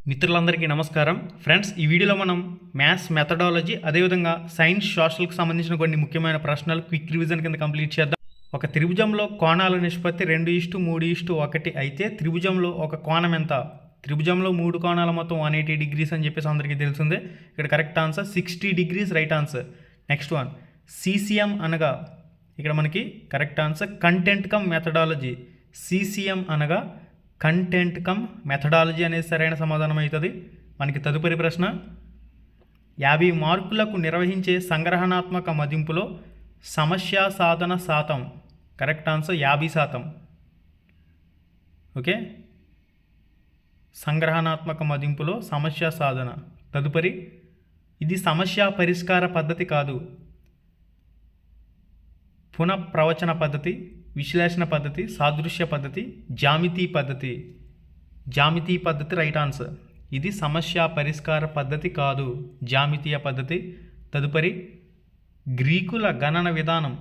మిత్రులందరికీ నమస్కారం ఫ్రెండ్స్. ఈ వీడియోలో మనం మ్యాథ్స్ మెథడాలజీ అదేవిధంగా సైన్స్ సోషల్కి సంబంధించిన కొన్ని ముఖ్యమైన ప్రశ్నలు క్విక్ రివిజన్ కింద కంప్లీట్ చేద్దాం. ఒక త్రిభుజంలో కోణాల నిష్పత్తి 2:3:1 అయితే త్రిభుజంలో ఒక కోణం ఎంత? త్రిభుజంలో 3 కోణాల మొత్తం 180 డిగ్రీస్ అని చెప్పేసి అందరికీ తెలిసిందే. ఇక్కడ correct answer 60 degrees, right answer. Next one, CCM అనగా ఇక్కడ మనకి correct answer content come methodology. CCM అనగా కంటెంట్ కమ్ మెథడాలజీ అనేది సరైన సమాధానం అవుతుంది. మనకి తదుపరి ప్రశ్న, 50 మార్కులకు నిర్వహించే సంగ్రహణాత్మక మదింపులో సమస్య సాధన శాతం. Correct answer 50%. ఓకే, సంగ్రహణాత్మక మదింపులో సమస్య సాధన. తదుపరి, ఇది సమస్య పరిష్కార పద్ధతి కాదు. పునఃప్రవచన పద్ధతి, విశ్లేషణ పద్ధతి, సాదృశ్య పద్ధతి, జామితీ పద్ధతి. జామితీ పద్ధతి రైట్ ఆన్సర్. ఇది సమస్య పరిష్కార పద్ధతి కాదు, జామితీయ పద్ధతి. తదుపరి, గ్రీకుల గణన విధానం.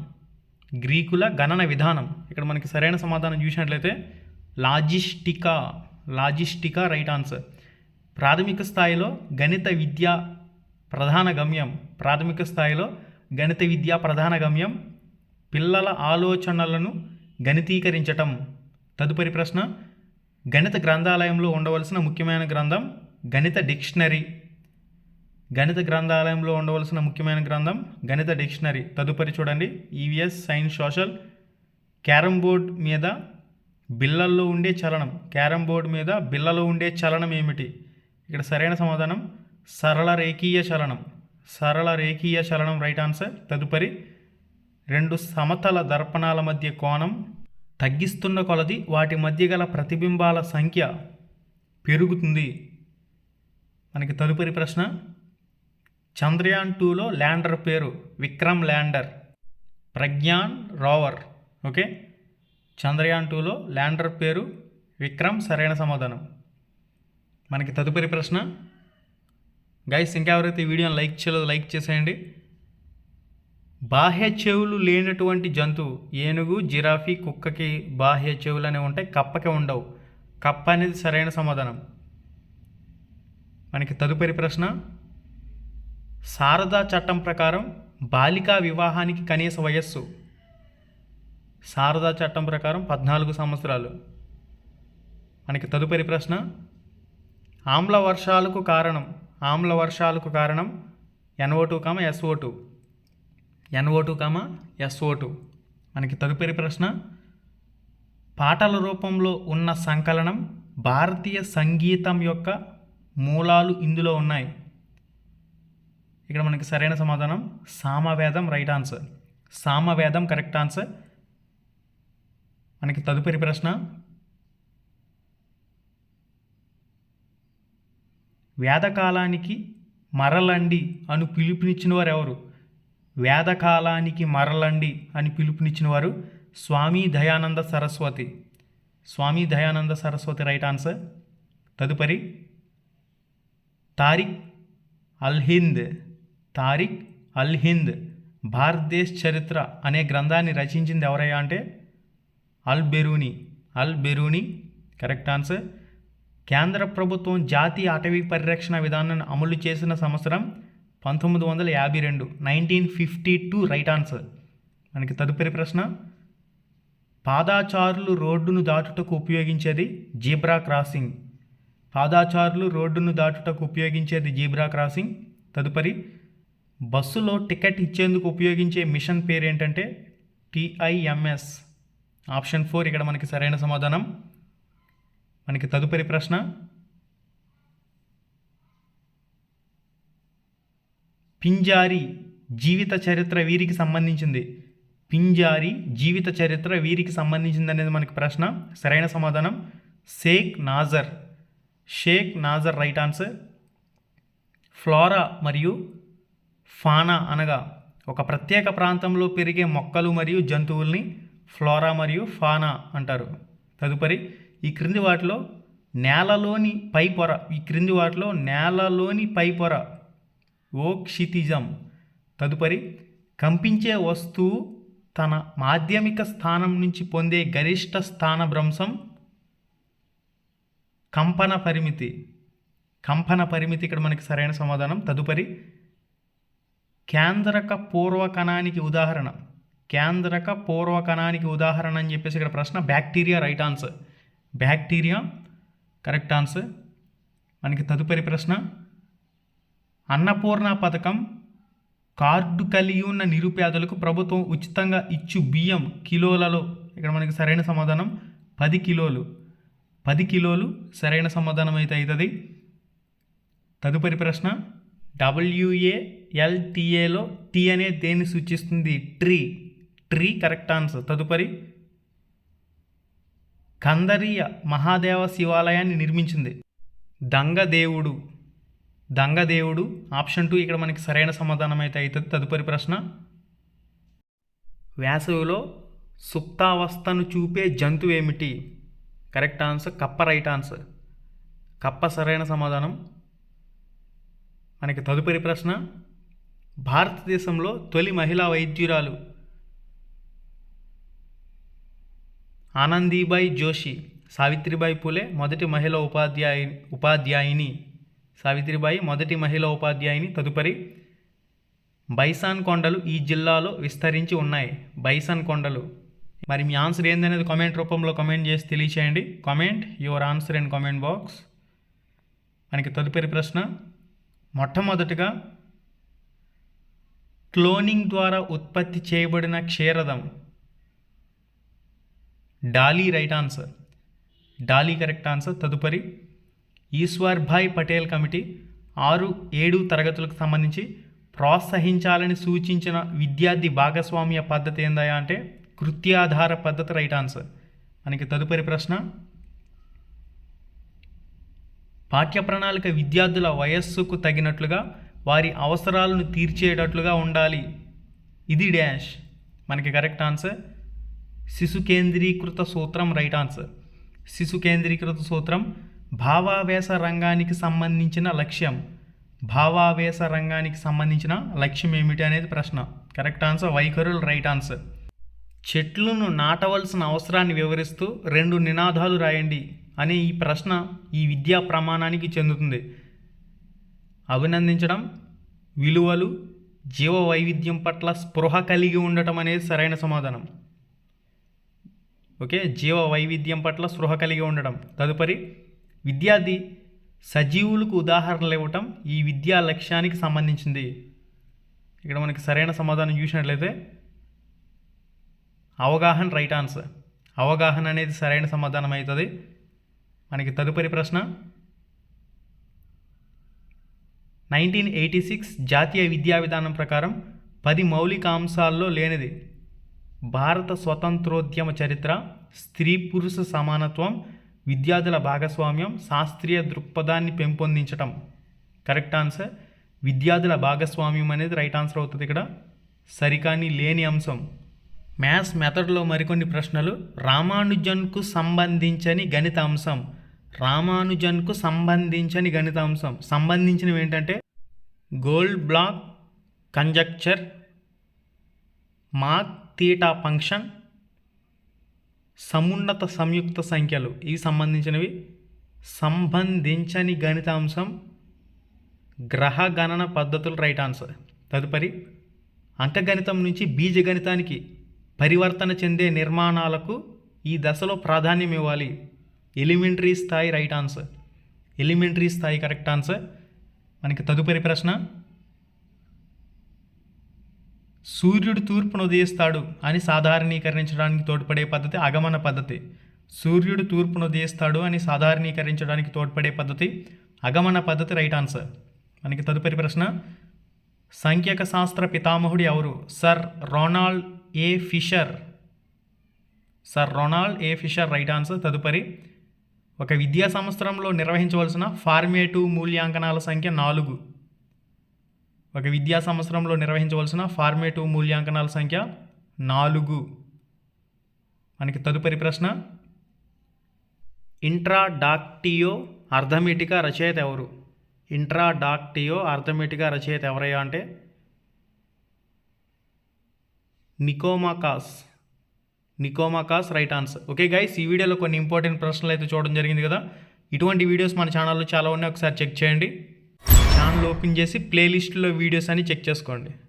గ్రీకుల గణన విధానం ఇక్కడ మనకి సరైన సమాధానం చూసినట్లయితే లాజిస్టికా. లాజిస్టికా రైట్ ఆన్సర్. ప్రాథమిక స్థాయిలో గణిత విద్య ప్రధాన గమ్యం. ప్రాథమిక స్థాయిలో గణిత విద్య ప్రధాన గమ్యం పిల్లల ఆలోచనలను గణితీకరించటం. తదుపరి ప్రశ్న, గణిత గ్రంథాలయంలో ఉండవలసిన ముఖ్యమైన గ్రంథం గణిత డిక్షనరీ. గణిత గ్రంథాలయంలో ఉండవలసిన ముఖ్యమైన గ్రంథం గణిత డిక్షనరీ. తదుపరి చూడండి, EVS science social. Carrom board మీద బిళ్ళల్లో ఉండే చలనం. క్యారమ్ బోర్డు మీద బిళ్ళలో ఉండే చలనం ఏమిటి? ఇక్కడ సరైన సమాధానం సరళ రేఖీయ చలనం. సరళ రేఖీయ చలనం రైట్ ఆన్సర్. తదుపరి, 2 సమతల దర్పణాల మధ్య కోణం తగ్గిస్తున్న కొలది వాటి మధ్య గల ప్రతిబింబాల సంఖ్య పెరుగుతుంది. మనకి తదుపరి ప్రశ్న, చంద్రయాన్ 2లో ల్యాండర్ పేరు Vikram lander, Pragyan rover. Okay, Chandrayaan 2లో ల్యాండర్ పేరు విక్రమ్, సరైన సమాధానం. మనకి తదుపరి ప్రశ్న, గైస్ ఇంకా ఎవరైతే ఈ వీడియోని లైక్ చేయలేదో లైక్ చేసేయండి. బాహ్య చెవులు లేనటువంటి జంతువు ఏనుగు, జిరాఫీ. కుక్కకి బాహ్య చెవులు అనేవి ఉంటాయి, కప్పకి ఉండవు. కప్ప అనేది సరైన సమాధానం. మనకి తదుపరి ప్రశ్న, శారదా చట్టం ప్రకారం బాలికా వివాహానికి కనీస వయస్సు. శారదా చట్టం ప్రకారం 14 సంవత్సరాలు. మనకి తదుపరి ప్రశ్న, ఆమ్ల వర్షాలకు కారణం. ఆమ్ల వర్షాలకు కారణం NO2, SO2. NO2, SO2. మనకి తదుపరి ప్రశ్న, పాటల రూపంలో ఉన్న సంకలనం భారతీయ సంగీతం యొక్క మూలాలు ఇందులో ఉన్నాయి. ఇక్కడ మనకి సరైన సమాధానం సామవేదం, రైట్ ఆన్సర్. సామవేదం కరెక్ట్ ఆన్సర్. మనకి తదుపరి ప్రశ్న, వేదకాలానికి మరలండి అని పిలుపునిచ్చిన వారు ఎవరు? వేదకాలానికి మరలండి అని పిలుపునిచ్చిన వారు స్వామి దయానంద సరస్వతి. స్వామి దయానంద సరస్వతి రైట్ ఆన్సర్. తదుపరి, తారిక్ అల్ హింద్. తారిక్ అల్ హింద్ భారతదేశ చరిత్ర అనే గ్రంథాన్ని రచించింది ఎవరయ్యా అంటే అల్ బెరూని. అల్ బెరూని కరెక్ట్ ఆన్సర్. కేంద్ర ప్రభుత్వం జాతీయ అటవీ పరిరక్షణ విధానాన్ని అమలు చేసిన సంవత్సరం 1952, 1952 రైట్ ఆన్సర్. మనకి తదుపరి ప్రశ్న, పాదాచారులు రోడ్డును దాటుటకు ఉపయోగించేది జీబ్రా క్రాసింగ్. పాదాచారులు రోడ్డును దాటుటకు ఉపయోగించేది జీబ్రా క్రాసింగ్. తదుపరి, బస్సులో టికెట్ ఇచ్చేందుకు ఉపయోగించే మిషన్ పేరు ఏంటంటే TIMS. ఆప్షన్ 4 ఇక్కడ మనకి సరైన సమాధానం. మనకి తదుపరి ప్రశ్న, పింజారీ జీవిత చరిత్ర వీరికి సంబంధించింది. పింజారీ జీవిత చరిత్ర వీరికి సంబంధించింది అనేది మనకి ప్రశ్న. సరైన సమాధానం Shaik Nazar. Shaik Nazar right answer. Flora మరియు ఫానా అనగా ఒక ప్రత్యేక ప్రాంతంలో పెరిగే మొక్కలు మరియు జంతువుల్ని ఫ్లోరా మరియు ఫానా అంటారు. తదుపరి, ఈ క్రింది వాటిలో నేలలోని పైపొర. ఈ క్రింది వాటిలో నేలలోని పైపొర ఓక్షితిజం. తదుపరి, కంపించే వస్తువు తన మాధ్యమిక స్థానం నుంచి పొందే గరిష్ట స్థానభ్రంశం కంపన పరిమితి. కంపన పరిమితి ఇక్కడ మనకి సరైన సమాధానం. తదుపరి కేంద్రక పూర్వకణానికి ఉదాహరణ. కేంద్రక పూర్వకణానికి ఉదాహరణ అని చెప్పేసి ఇక్కడ ప్రశ్న. Bacteria right answer. Bacteria correct answer. మనకి తదుపరి ప్రశ్న అన్నపూర్ణ పథకం కార్డు కలిగి ఉన్న నిరుపేదలకు ప్రభుత్వం ఉచితంగా ఇచ్చు బియ్యం కిలోలలో. ఇక్కడ మనకి సరైన సమాధానం 10 కిలోలు. 10 కిలోలు సరైన సమాధానం అయితే అవుతుంది. తదుపరి ప్రశ్న WALTAలో టీ అనే దేన్ని సూచిస్తుంది? ట్రీ. Tree correct answer. తదుపరి కందరీయ మహాదేవ శివాలయాన్ని నిర్మించింది. దంగదేవుడు. దంగదేవుడు ఆప్షన్ 2 ఇక్కడ మనకి సరైన సమాధానం అయితే అవుతుంది. తదుపరి ప్రశ్న వేసవిలో సుప్తావస్థను చూపే జంతువు ఏమిటి? కరెక్ట్ ఆన్సర్ కప్ప రైట్ ఆన్సర్. కప్ప సరైన సమాధానం. మనకి తదుపరి ప్రశ్న భారతదేశంలో తొలి మహిళా వైద్యురాలు ఆనందీబాయి జోషి. సావిత్రిబాయి పూలే మొదటి మహిళా ఉపాధ్యాయుని. సావిత్రిబాయి మొదటి మహిళా ఉపాధ్యాయుని. తదుపరి బైసాన్ కొండలు ఈ జిల్లాలో విస్తరించి ఉన్నాయి. బైసాన్ కొండలు. మరి మీ ఆన్సర్ ఏందనేది కామెంట్ రూపంలో కామెంట్ చేసి తెలియచేయండి. Comment your answer in comment box. మనకి తదుపరి ప్రశ్న మొట్టమొదటిగా క్లోనింగ్ ద్వారా ఉత్పత్తి చేయబడిన క్షీరదం. Dolly right answer. Dolly correct answer. తదుపరి ఈశ్వర్భాయ్ పటేల్ కమిటీ 6-7 తరగతులకు సంబంధించి ప్రోత్సహించాలని సూచించిన విద్యార్థి భాగస్వామ్య పద్ధతి ఏందయా అంటే కృత్యాధార పద్ధతి రైట్ ఆన్సర్. మనకి తదుపరి ప్రశ్న పాఠ్య ప్రణాళిక విద్యార్థుల వయస్సుకు తగినట్లుగా వారి అవసరాలను తీర్చేటట్లుగా ఉండాలి. ఇది డాష్. మనకి కరెక్ట్ ఆన్సర్ శిశు కేంద్రీకృత సూత్రం రైట్ ఆన్సర్. శిశు కేంద్రీకృత సూత్రం భావావేశ రంగానికి సంబంధించిన లక్ష్యం. భావావేశ రంగానికి సంబంధించిన లక్ష్యం ఏమిటి అనేది ప్రశ్న. కరెక్ట్ ఆన్సర్ వైఖరులు రైట్ ఆన్సర్. చెట్లను నాటవలసిన అవసరాన్ని వివరిస్తూ 2 నినాదాలు రాయండి అనే ఈ ప్రశ్న ఈ విద్యా ప్రమాణానికి చెందుతుంది. అభినందించడం, విలువలు, జీవ వైవిధ్యం పట్ల స్పృహ కలిగి ఉండటం అనేది సరైన సమాధానం. ఓకే, జీవ వైవిధ్యం పట్ల స్పృహ కలిగి ఉండడం. తదుపరి విద్యార్థి సజీవులకు ఉదాహరణలు ఇవ్వటం ఈ విద్యా లక్ష్యానికి సంబంధించింది. ఇక్కడ మనకి సరైన సమాధానం చూసినట్లయితే అవగాహన రైట్ ఆన్సర్. అవగాహన అనేది సరైన సమాధానం అవుతుంది. మనకి తదుపరి ప్రశ్న 1986 జాతీయ విద్యా విధానం ప్రకారం 10 మౌలిక అంశాల్లో లేనిది భారత స్వతంత్రోద్యమ చరిత్ర, స్త్రీ పురుష సమానత్వం, విద్యార్థుల భాగస్వామ్యం, శాస్త్రీయ దృక్పథాన్ని పెంపొందించటం. కరెక్ట్ ఆన్సర్ విద్యార్థుల భాగస్వామ్యం అనేది రైట్ ఆన్సర్ అవుతుంది. ఇక్కడ సరికాని లేని అంశం. మ్యాథ్స్ మెథడ్లో మరికొన్ని ప్రశ్నలు. రామానుజన్కు సంబంధించని గణిత అంశం. రామానుజన్కు సంబంధించని గణిత అంశం. సంబంధించినవి ఏంటంటే గోల్డ్ బ్లాక్ కంజక్చర్, మాక్ థీటా ఫంక్షన్, సమున్నత సంయుక్త సంఖ్యలు. ఇవి సంబంధించినవి. సంబంధించని గణిత అంశం గ్రహ గణన పద్ధతులు రైట్ ఆన్సర్. తదుపరి అంకగణితం నుంచి బీజగణితానికి పరివర్తన చెందే నిర్మాణాలకు ఈ దశలో ప్రాధాన్యం ఇవ్వాలి. ఎలిమెంటరీ స్థాయి రైట్ ఆన్సర్. ఎలిమెంటరీ స్థాయి కరెక్ట్ ఆన్సర్. మనకి తదుపరి ప్రశ్న సూర్యుడు తూర్పును ఉదయిస్తాడు అని సాధారణీకరించడానికి తోడ్పడే పద్ధతి అగమన పద్ధతి. సూర్యుడు తూర్పును ఉదయిస్తాడు అని సాధారణీకరించడానికి తోడ్పడే పద్ధతి అగమన పద్ధతి రైట్ ఆన్సర్. మనకి తదుపరి ప్రశ్న సంఖ్యక శాస్త్ర పితామహుడు ఎవరు? సర్ రొనాల్డ్ ఏ ఫిషర్. సర్ రొనాల్డ్ ఏ ఫిషర్ రైట్ ఆన్సర్. తదుపరి ఒక విద్యా సంవత్సరంలో నిర్వహించవలసిన ఫార్మేటివ్ మూల్యాంకనాల సంఖ్య 4. ఒక విద్యా సంవత్సరంలో నిర్వహించవలసిన ఫార్మేటివ్ మూల్యాంకనాల సంఖ్య 4. మనకి తదుపరి ప్రశ్న ఇంట్రాడాక్టియో అర్థమెటికా రచయిత ఎవరు? ఇంట్రాడాక్టియో అర్థమెటికా రచయిత ఎవరయ్యా అంటే నికోమాకాస్. నికోమాకాస్ రైట్ ఆన్సర్. ఓకే గైస్, ఈ వీడియోలో కొన్ని ఇంపార్టెంట్ ప్రశ్నలు అయితే చూడడం జరిగింది కదా. ఇటువంటి వీడియోస్ మన ఛానల్లో చాలా ఉన్నాయి, ఒకసారి చెక్ చేయండి. ఛానల్ ఓపెన్ చేసి ప్లేలిస్ట్లో వీడియోస్ అని చెక్ చేసుకోండి.